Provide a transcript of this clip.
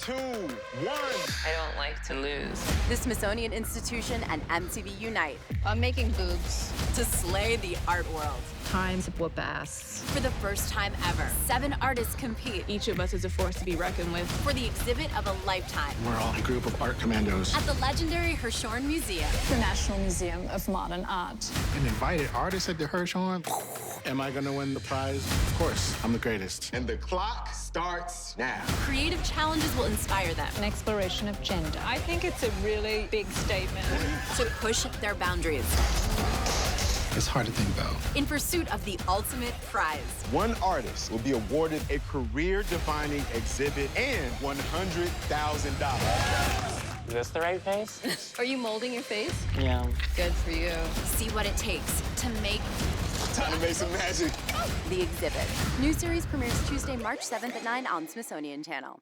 2, 1. I don't like to lose. The Smithsonian Institution and MTV unite I'm making boobs. to slay the art world. Time to whoop ass. For the first time ever, 7 artists compete Each of us is a force to be reckoned with. for the exhibit of a lifetime We're all a group of art commandos. at the legendary Hirshhorn Museum. The National Museum of Modern Art. An invited artist at the Hirshhorn. Am I gonna win the prize? Of course, I'm the greatest. And the clock starts now. Creative challenges will inspire them An exploration of gender. I think it's a really big statement. to push their boundaries It's hard to think about. in pursuit of the ultimate prize. One artist will be awarded a career-defining exhibit and $100,000. Is this the right face? Are you molding your face? Yeah. Good for you. See what it takes to make Time to make some magic. the exhibit. New series premieres Tuesday, March 7th at 9 on Smithsonian Channel.